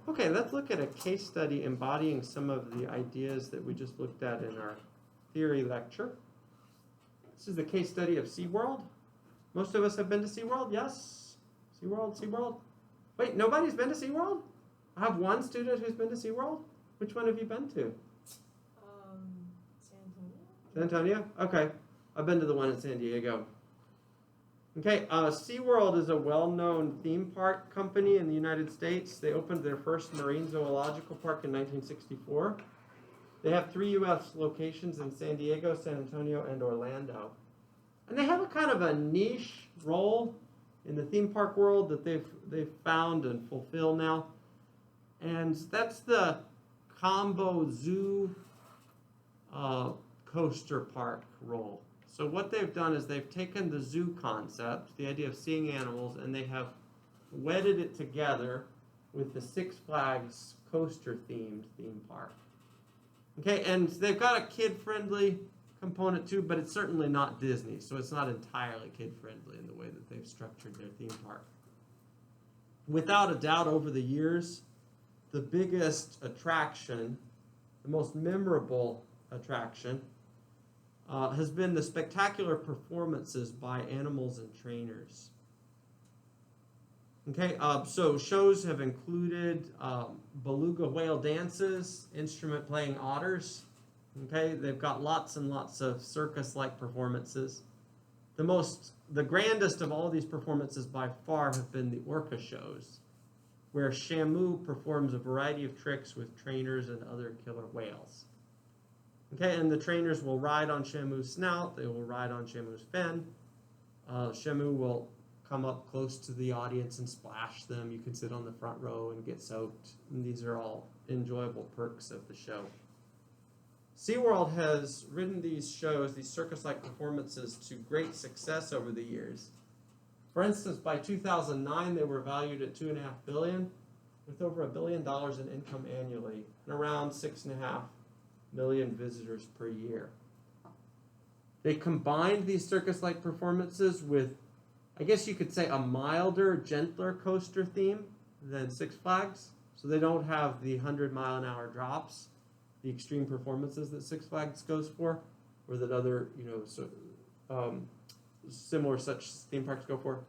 Okay, let's look at a case study embodying some of the ideas that we just looked at in our theory lecture. This is the case study of SeaWorld. Most of us have been to SeaWorld, yes? SeaWorld, SeaWorld. Wait, nobody's been to SeaWorld? I have one student who's been to SeaWorld. Which one have you been to? San Antonio. San Antonio? Okay. I've been to the one in San Diego. Okay, SeaWorld is a well-known theme park company in the United States. They opened their first marine zoological park in 1964. They have 3 U.S. locations in San Diego, San Antonio, and Orlando. And they have a kind of a niche role in the theme park world that they've found and fulfill now. And that's the combo zoo coaster park role. So what they've done is they've taken the zoo concept, the idea of seeing animals, and they have wedded it together with the Six Flags coaster-themed theme park. Okay, and they've got a kid-friendly component too, but it's certainly not Disney, so it's not entirely kid-friendly in the way that they've structured their theme park. Without a doubt, over the years, the biggest attraction, the most memorable attraction, has been the spectacular performances by animals and trainers. Okay, so shows have included beluga whale dances, instrument playing otters. Okay, they've got lots and lots of circus-like performances. The grandest of all these performances by far have been the orca shows, where Shamu performs a variety of tricks with trainers and other killer whales. Okay, and the trainers will ride on Shamu's snout, they will ride on Shamu's fin. Shamu will come up close to the audience and splash them. You can sit on the front row and get soaked. And these are all enjoyable perks of the show. SeaWorld has ridden these shows, these circus-like performances, to great success over the years. For instance, by 2009, they were valued at $2.5 billion, with over $1 billion in income annually, and around 6.5 million visitors per year. They combined these circus-like performances with, I guess you could say, a milder, gentler coaster theme than Six Flags. So they don't have the 100-mile-an-hour drops, the extreme performances that Six Flags goes for, or that other, similar such theme parks go for.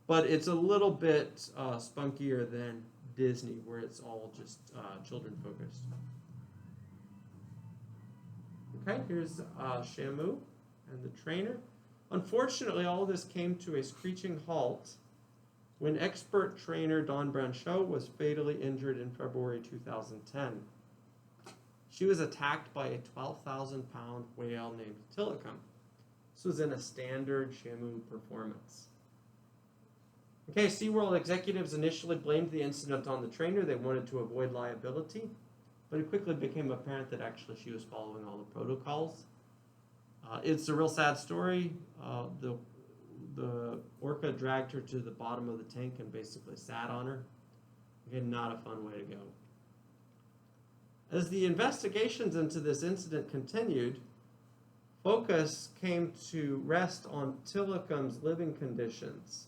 But it's a little bit spunkier than Disney, where it's all just children-focused. Okay, here's Shamu and the trainer. Unfortunately, all of this came to a screeching halt when expert trainer Dawn Brancheau was fatally injured in February 2010. She was attacked by a 12,000-pound whale named Tilikum. This was in a standard Shamu performance. Okay, SeaWorld executives initially blamed the incident on the trainer. They wanted to avoid liability, but it quickly became apparent that actually she was following all the protocols. It's a real sad story. The orca dragged her to the bottom of the tank and basically sat on her. Again, not a fun way to go. As the investigations into this incident continued, focus came to rest on Tilikum's living conditions,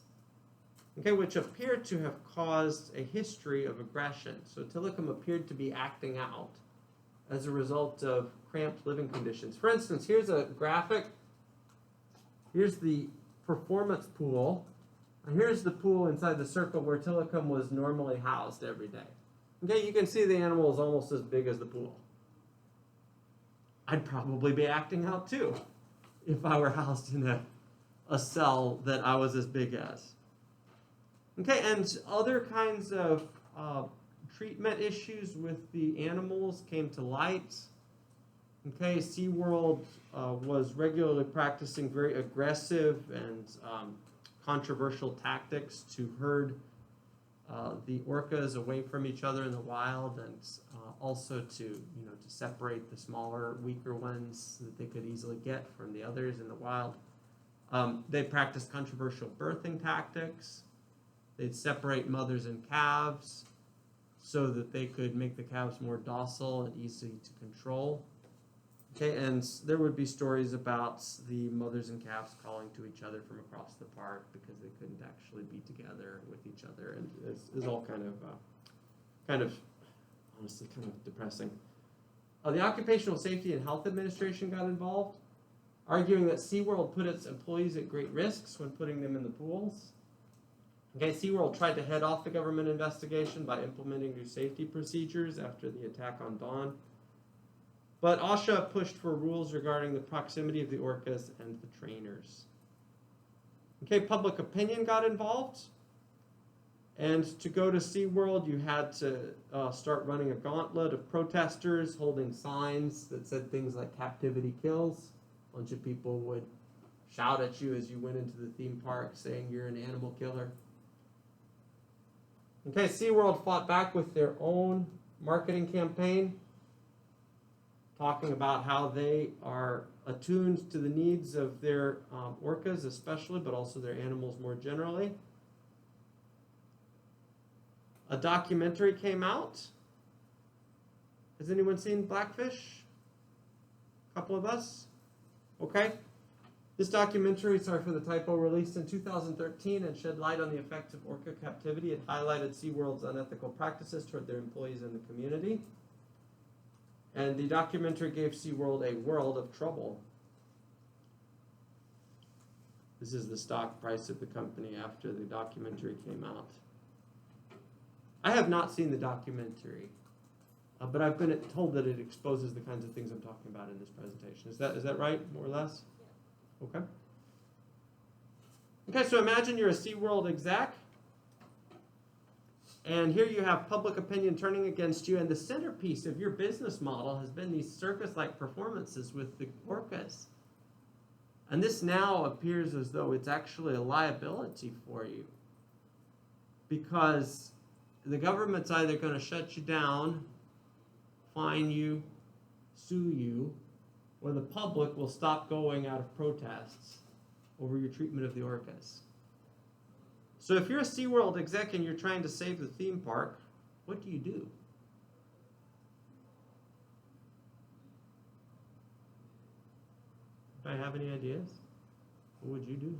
okay, which appeared to have caused a history of aggression. So Tilikum appeared to be acting out as a result of cramped living conditions. For instance, here's a graphic. Here's the performance pool. And here's the pool inside the circle where Tilikum was normally housed every day. Okay, you can see the animal is almost as big as the pool. I'd probably be acting out too if I were housed in a cell that I was as big as. Okay, and other kinds of treatment issues with the animals came to light. Okay, SeaWorld was regularly practicing very aggressive and controversial tactics to herd the orcas away from each other in the wild, and also to separate the smaller, weaker ones that they could easily get from the others in the wild. They practiced controversial birthing tactics. They'd separate mothers and calves so that they could make the calves more docile and easy to control. Okay, and there would be stories about the mothers and calves calling to each other from across the park because they couldn't actually be together with each other, and it's all kind of kind of, honestly, kind of depressing. The Occupational Safety and Health Administration got involved, arguing that SeaWorld put its employees at great risks when putting them in the pools. Okay, SeaWorld tried to head off the government investigation by implementing new safety procedures after the attack on Dawn. But OSHA pushed for rules regarding the proximity of the orcas and the trainers. Okay, public opinion got involved. And to go to SeaWorld, you had to start running a gauntlet of protesters holding signs that said things like "Captivity kills." A bunch of people would shout at you as you went into the theme park saying you're an animal killer. Okay, SeaWorld fought back with their own marketing campaign, talking about how they are attuned to the needs of their orcas especially, but also their animals more generally. A documentary came out. Has anyone seen Blackfish? A couple of us? Okay. This documentary, sorry for the typo, released in 2013 and shed light on the effects of orca captivity. It highlighted SeaWorld's unethical practices toward their employees and the community. And the documentary gave SeaWorld a world of trouble. This is the stock price of the company after the documentary came out. I have not seen the documentary, but I've been told that it exposes the kinds of things I'm talking about in this presentation. Is that right, more or less? Yeah. Okay. Okay, so imagine you're a SeaWorld exec, and here you have public opinion turning against you, and the centerpiece of your business model has been these circus-like performances with the orcas. And this now appears as though it's actually a liability for you, because the government's either going to shut you down, fine you, sue you, or the public will stop going out of protests over your treatment of the orcas. So if you're a SeaWorld exec and you're trying to save the theme park, what do you do? Do I have any ideas? What would you do?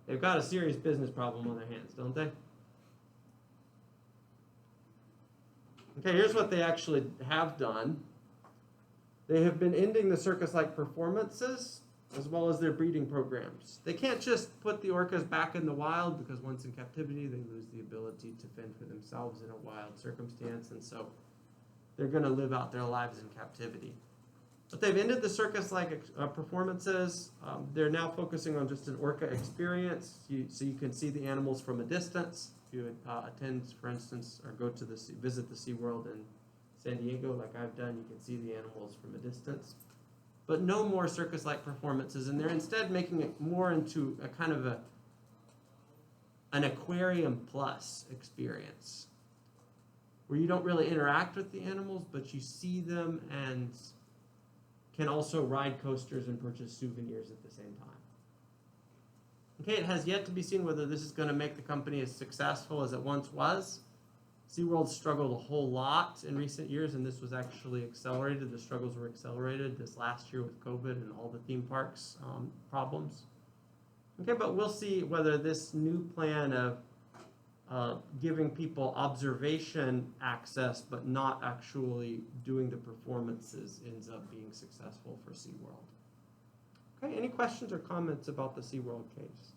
They've got a serious business problem on their hands, don't they? Okay, here's what they actually have done. They have been ending the circus-like performances as well as their breeding programs. They can't just put the orcas back in the wild because once in captivity, they lose the ability to fend for themselves in a wild circumstance, and so they're going to live out their lives in captivity. But they've ended the circus-like performances. They're now focusing on just an orca experience, so you can see the animals from a distance. If you attend, for instance, or go to visit the SeaWorld in San Diego, like I've done, you can see the animals from a distance. But no more circus-like performances, and they're instead making it more into a kind of an aquarium plus experience, where you don't really interact with the animals, but you see them and can also ride coasters and purchase souvenirs at the same time. Okay, it has yet to be seen whether this is going to make the company as successful as it once was. SeaWorld struggled a whole lot in recent years, and this was actually accelerated. The struggles were accelerated this last year with COVID and all the theme parks problems. Okay, but we'll see whether this new plan of giving people observation access but not actually doing the performances ends up being successful for SeaWorld. Okay, any questions or comments about the SeaWorld case?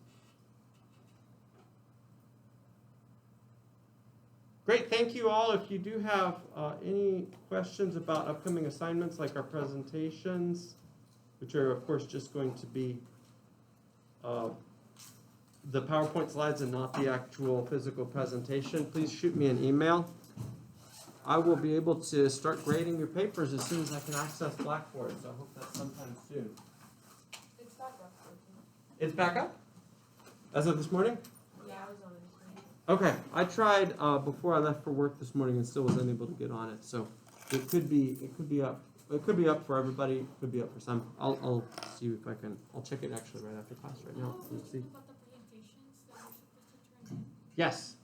Great, thank you all. If you do have any questions about upcoming assignments like our presentations, which are of course just going to be the PowerPoint slides and not the actual physical presentation, please shoot me an email. I will be able to start grading your papers as soon as I can access Blackboard, so I hope that's sometime soon. It's back up. It's back up? As of this morning? Yeah, I was on it this morning. Okay, I tried before I left for work this morning and still was unable to get on it, so it could be up. It could be up for everybody, it could be up for some. I'll see if I can, I'll check it actually right after class right now. Let's see. About the presentations that we're supposed to turn in? Yes.